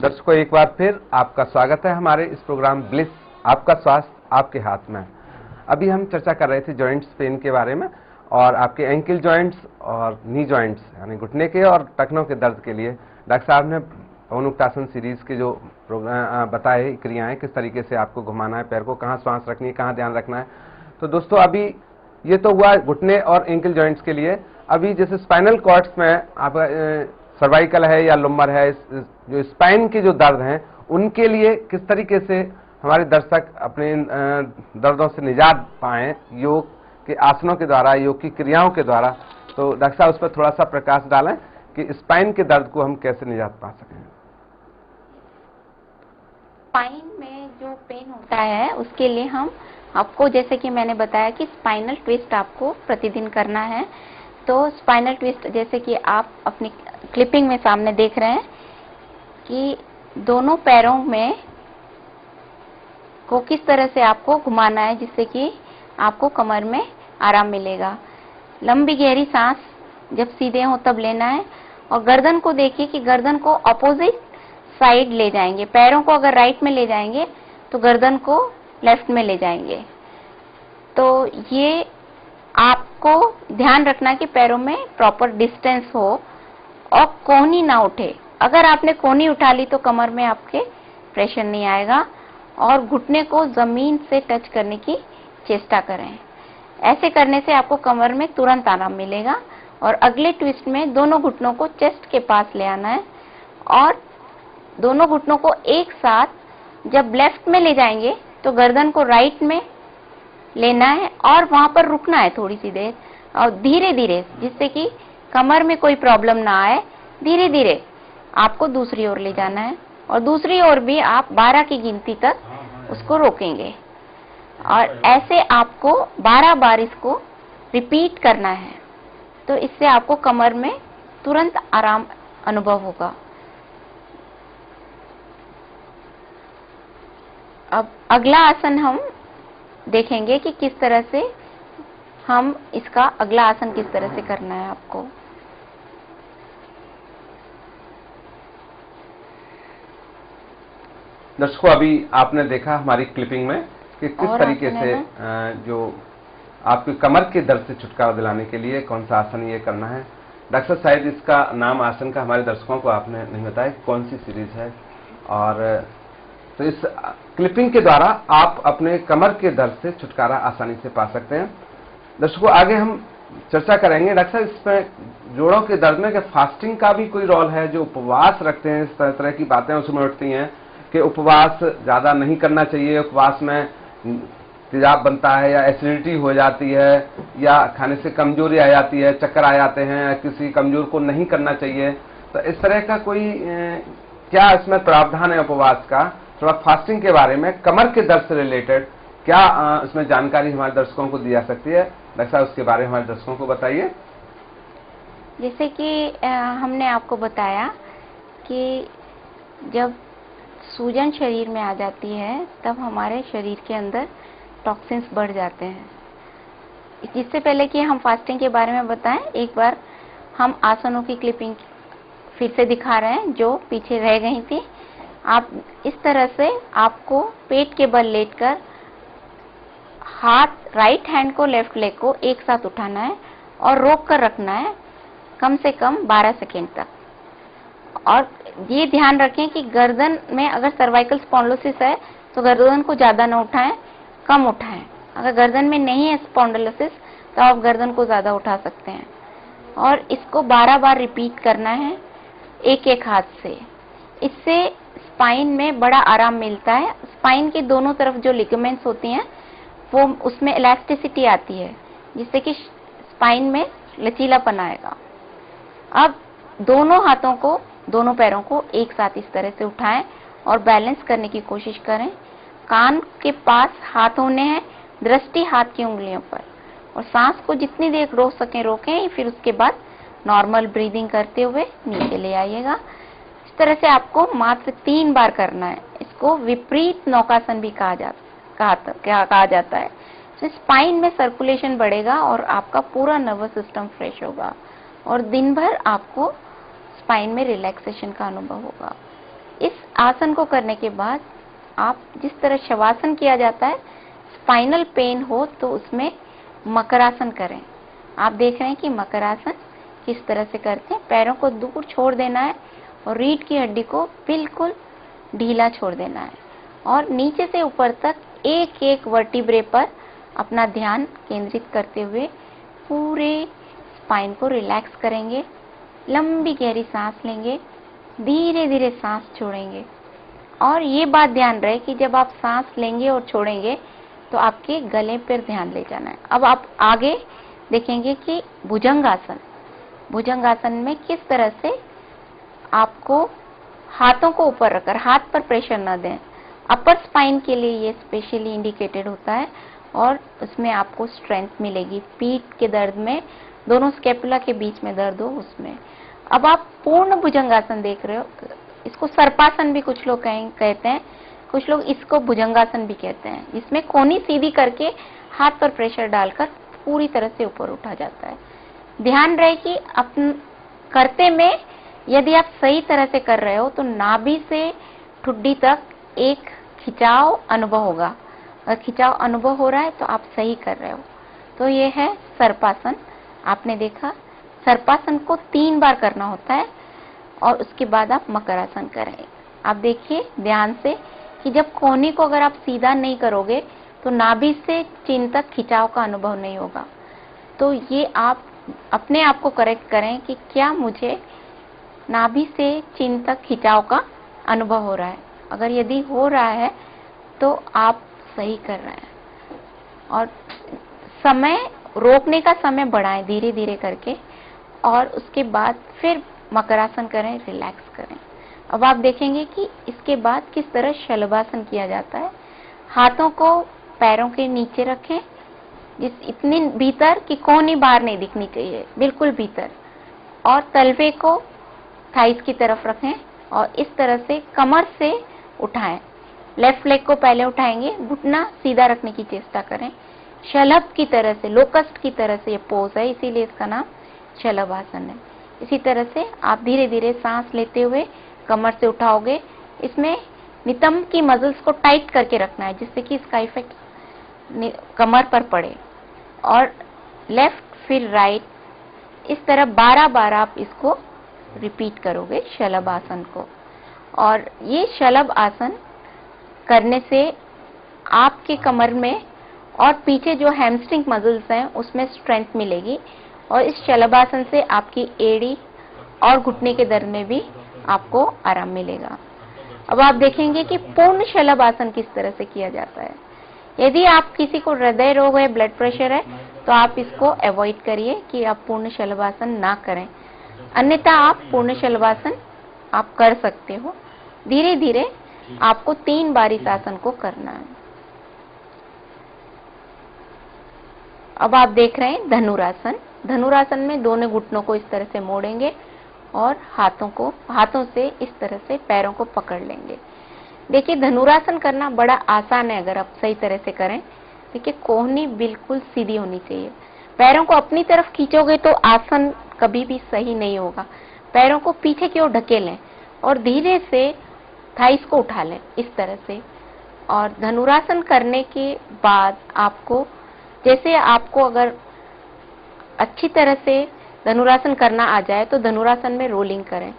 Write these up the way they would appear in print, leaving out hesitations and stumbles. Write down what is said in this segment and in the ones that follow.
दर्शकों, एक बार फिर आपका स्वागत है हमारे इस प्रोग्राम ब्लिस आपका स्वास्थ्य आपके हाथ में। अभी हम चर्चा कर रहे थे जॉइंट्स पेन के बारे में और आपके एंकल जॉइंट्स और नी जॉइंट्स यानी घुटने के और टखनों के दर्द के लिए डॉक्टर साहब ने पवन उत्तासन सीरीज के जो प्रोग्राम बताए क्रियाएं, किस तरीके से आपको घुमाना है, पैर को कहाँ श्वास रखनी है, कहाँ ध्यान रखना है। तो दोस्तों, अभी ये तो हुआ घुटने और एंकल जॉइंट्स के लिए। अभी जैसे स्पाइनल कॉर्ड्स में आप सर्वाइकल है या लुम्बर है, जो स्पाइन के जो दर्द हैं उनके लिए किस तरीके से हमारे दर्शक अपने दर्दों से निजात पाएं योग के आसनों के द्वारा, योग की क्रियाओं के द्वारा। तो डॉक्टर साहब उस पर थोड़ा सा प्रकाश डालें कि स्पाइन के दर्द को हम कैसे निजात पा सकें। स्पाइन में जो पेन होता है उसके लिए हम आपको, जैसे कि मैंने बताया कि स्पाइनल ट्विस्ट आपको प्रतिदिन करना है। तो स्पाइनल ट्विस्ट जैसे कि आप अपनी क्लिपिंग में सामने देख रहे हैं कि दोनों पैरों में को किस तरह से आपको घुमाना है जिससे कि आपको कमर में आराम मिलेगा। लंबी गहरी सांस जब सीधे हो तब लेना है और गर्दन को देखिए कि गर्दन को अपोजिट साइड ले जाएंगे। पैरों को अगर राइट में ले जाएंगे तो गर्दन को लेफ्ट में ले जाएंगे। तो ये आपको ध्यान रखना कि पैरों में प्रॉपर डिस्टेंस हो और कोहनी ना उठे। अगर आपने कोहनी उठा ली तो कमर में आपके प्रेशर नहीं आएगा और घुटने को जमीन से टच करने की चेष्टा करें। ऐसे करने से आपको कमर में तुरंत आराम मिलेगा। और अगले ट्विस्ट में दोनों घुटनों को चेस्ट के पास ले आना है और दोनों घुटनों को एक साथ जब लेफ्ट में ले जाएंगे तो गर्दन को राइट में लेना है और वहां पर रुकना है थोड़ी सी देर और धीरे धीरे, जिससे कि कमर में कोई प्रॉब्लम ना आए। धीरे धीरे आपको दूसरी ओर ले जाना है और दूसरी ओर भी आप 12 की गिनती तक उसको रोकेंगे और ऐसे आपको 12 बार इसको रिपीट करना है। तो इससे आपको कमर में तुरंत आराम अनुभव होगा। अब अगला आसन हम देखेंगे कि किस तरह से हम इसका अगला आसन किस तरह से करना है आपको। दर्शकों, अभी आपने देखा हमारी क्लिपिंग में कि किस तरीके से जो आपकी कमर के दर्द से छुटकारा दिलाने के लिए कौन सा आसन ये करना है। डॉक्टर शायद इसका नाम आसन का हमारे दर्शकों को आपने नहीं बताया कौन सी सीरीज है। और तो इस क्लिपिंग के द्वारा आप अपने कमर के दर्द से छुटकारा आसानी से पा सकते हैं। दर्शकों, आगे हम चर्चा करेंगे डॉक्टर साहब इसमें जोड़ों के दर्द में कि फास्टिंग का भी कोई रोल है। जो उपवास रखते हैं, इस तरह की बातें उसमें उठती हैं कि उपवास ज्यादा नहीं करना चाहिए, उपवास में तेजाब बनता है या एसिडिटी हो जाती है या खाने से कमजोरी आ जाती है, चक्कर आ जाते हैं, किसी कमजोर को नहीं करना चाहिए। तो इस तरह का कोई क्या इसमें प्रावधान है उपवास का? थोड़ा फास्टिंग के बारे में, कमर के दर्द से रिलेटेड क्या इसमें जानकारी हमारे दर्शकों को दी जा सकती है? डॉक्टर साहब उसके बारे में हमारे दर्शकों को बताइए। जैसे कि हमने आपको बताया कि जब सूजन शरीर में आ जाती है तब हमारे शरीर के अंदर टॉक्सिन्स बढ़ जाते हैं। इससे पहले कि हम फास्टिंग के बारे में बताएं, एक बार हम आसनों की क्लिपिंग फिर से दिखा रहे हैं जो पीछे रह गई थी। आप इस तरह से आपको पेट के बल लेटकर हाथ, राइट हैंड को लेफ्ट लेग को एक साथ उठाना है और रोक कर रखना है कम से कम 12 सेकेंड तक। और ये ध्यान रखें कि गर्दन में अगर सर्वाइकल स्पॉन्डिलोसिस है तो गर्दन को ज्यादा ना उठाएं, कम उठाएं। अगर गर्दन में नहीं है स्पॉन्डिलोसिस तो आप गर्दन को ज्यादा उठा सकते हैं। और इसको 12 बार रिपीट करना है एक एक हाथ से। इससे स्पाइन में बड़ा आराम मिलता है। स्पाइन की दोनों तरफ जो लिगामेंट्स होती हैं वो उसमें इलास्टिसिटी आती है जिससे कि स्पाइन में लचीलापन आएगा। अब दोनों हाथों को, दोनों पैरों को एक साथ इस तरह से उठाएं और बैलेंस करने की कोशिश करें। कान के पास हाथ होने हैं, दृष्टि हाथ की उंगलियों पर, और सांस को जितनी देर रोक सकें रोकें। फिर उसके बाद नॉर्मल ब्रीदिंग करते हुए नीचे ले आइएगा। इस तरह से आपको मात्र 3 बार करना है। इसको विपरीत नौकासन भी कहा जाता है। तो स्पाइन में सर्कुलेशन बढ़ेगा और आपका पूरा नर्वस सिस्टम फ्रेश होगा और दिन भर आपको स्पाइन में रिलैक्सेशन का अनुभव होगा। इस आसन को करने के बाद आप जिस तरह शवासन किया जाता है, स्पाइनल पेन हो तो उसमें मकरासन करें। आप देख रहे हैं कि मकरासन किस तरह से करते हैं। पैरों को दूर छोड़ देना है और रीढ़ की हड्डी को बिल्कुल ढीला छोड़ देना है और नीचे से ऊपर तक एक एक वर्टिब्रे पर अपना ध्यान केंद्रित करते हुए पूरे स्पाइन को रिलैक्स करेंगे। लंबी गहरी सांस लेंगे, धीरे धीरे सांस छोड़ेंगे। और ये बात ध्यान रहे कि जब आप सांस लेंगे और छोड़ेंगे तो आपके गले पर ध्यान ले जाना है। अब आप आगे देखेंगे कि भुजंगासन, भुजंगासन में किस तरह से आपको हाथों को ऊपर रखकर, हाथ पर प्रेशर न दें। अपर स्पाइन के लिए ये स्पेशली इंडिकेटेड होता है और उसमें आपको स्ट्रेंथ मिलेगी। पीठ के दर्द में, दोनों स्कैपुला के बीच में दर्द हो उसमें। अब आप पूर्ण भुजंगासन देख रहे हो। इसको सर्पासन भी कुछ लोग कहते हैं, कुछ लोग इसको भुजंगासन भी कहते हैं। इसमें कोहनी सीधी करके हाथ पर प्रेशर डालकर पूरी तरह से ऊपर उठा जाता है। ध्यान रहे कि करते में यदि आप सही तरह से कर रहे हो तो नाभि से ठुड्डी तक एक खिंचाव अनुभव होगा। अगर खिंचाव अनुभव हो रहा है तो आप सही कर रहे हो। तो ये है सर्पासन। आपने देखा, सर्पासन को 3 बार करना होता है और उसके बाद आप मकरासन करें। आप देखिए ध्यान से कि जब कोहनी को अगर आप सीधा नहीं करोगे तो नाभि से चिन तक खिंचाव का अनुभव नहीं होगा। तो ये आप अपने आप को करेक्ट करें कि क्या मुझे नाभि से चिन तक खिंचाव का अनुभव हो रहा है। अगर यदि हो रहा है तो आप सही कर रहे हैं। और समय, रोकने का समय बढ़ाएं धीरे धीरे करके और उसके बाद फिर मकरासन करें, रिलैक्स करें। अब आप देखेंगे कि इसके बाद किस तरह शलभासन किया जाता है। हाथों को पैरों के नीचे रखें, इतनी भीतर कि कोहनी बाहर नहीं दिखनी चाहिए, बिल्कुल भीतर। और तलवे को थाइस की तरफ रखें और इस तरह से कमर से उठाएं। लेफ्ट लेग को पहले उठाएंगे, घुटना सीधा रखने की चेष्टा करें। शलभ की तरह से, लोकस्ट की तरह से ये पोज है, इसीलिए इसका नाम शलभासन है। इसी तरह से आप धीरे धीरे सांस लेते हुए कमर से उठाओगे। इसमें नितंब की मसल्स को टाइट करके रखना है जिससे कि इसका इफेक्ट कमर पर पड़े। और लेफ्ट फिर राइट, इस तरह 12 बार आप इसको रिपीट करोगे शलभ आसन को। और ये शलभ आसन करने से आपके कमर में और पीछे जो हैमस्ट्रिंग मसल्स हैं उसमें स्ट्रेंथ मिलेगी और इस शलभ आसन से आपकी एड़ी और घुटने के दर्द में भी आपको आराम मिलेगा। अब आप देखेंगे कि पूर्ण शलभ आसन किस तरह से किया जाता है। यदि आप किसी को हृदय रोग है, ब्लड प्रेशर है, तो आप इसको अवॉइड करिए कि आप पूर्ण शलभ आसन ना करें। अन्यथा आप पूर्ण शलभ आसन आप कर सकते हो। धीरे धीरे आपको 3 बार इस आसन को करना है। अब आप देख रहे हैं धनुरासन। धनुरासन में दोनों घुटनों को इस तरह से मोड़ेंगे और हाथों से इस तरह से पैरों को पकड़ लेंगे। देखिए धनुरासन करना बड़ा आसान है अगर आप सही तरह से करें। देखिए कोहनी बिल्कुल सीधी होनी चाहिए। पैरों को अपनी तरफ खींचोगे तो आसन कभी भी सही नहीं होगा। पैरों को पीछे की ओर ढकेलें और धीरे से थाइस को उठा लें इस तरह से। और धनुरासन करने के बाद आपको, जैसे आपको अगर अच्छी तरह से धनुरासन करना आ जाए तो धनुरासन में रोलिंग करें।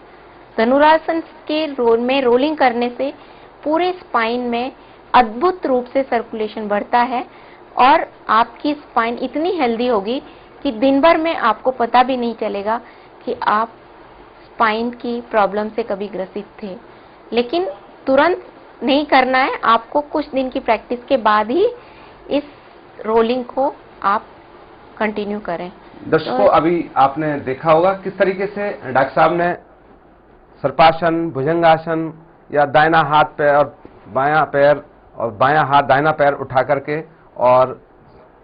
धनुरासन के रोलिंग करने से पूरे स्पाइन में अद्भुत रूप से सर्कुलेशन बढ़ता है और आपकी स्पाइन इतनी हेल्दी होगी कि दिन भर में आपको पता भी नहीं चलेगा कि आप स्पाइन की प्रॉब्लम से कभी ग्रसित थे। लेकिन तुरंत नहीं करना है, आपको कुछ दिन की प्रैक्टिस के बाद ही इस रोलिंग को आप कंटिन्यू करें। दर्शकों, अभी आपने देखा होगा किस तरीके से डॉक्टर साहब ने सर्पासन, भुजंगासन या दाहिना हाथ पैर और बायां पैर और बायां हाथ दाहिना पैर उठा करके और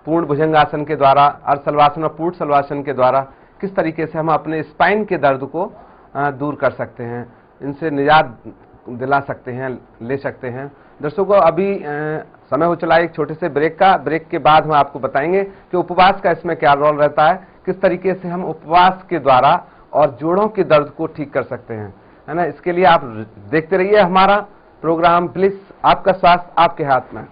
पूर्ण भुजंगासन के द्वारा, अर्धशलभासन और पूर्ण शलभासन के द्वारा किस तरीके से हम अपने स्पाइन के दर्द को दूर कर सकते हैं, इनसे निजात दिला सकते हैं, ले सकते हैं। दर्शकों, अभी समय हो चला एक छोटे से ब्रेक का। ब्रेक के बाद हम आपको बताएंगे कि उपवास का इसमें क्या रोल रहता है, किस तरीके से हम उपवास के द्वारा और जोड़ों के दर्द को ठीक कर सकते हैं। है ना। इसके लिए आप देखते रहिए हमारा प्रोग्राम, प्लीज। आपका स्वास्थ्य आपके हाथ में।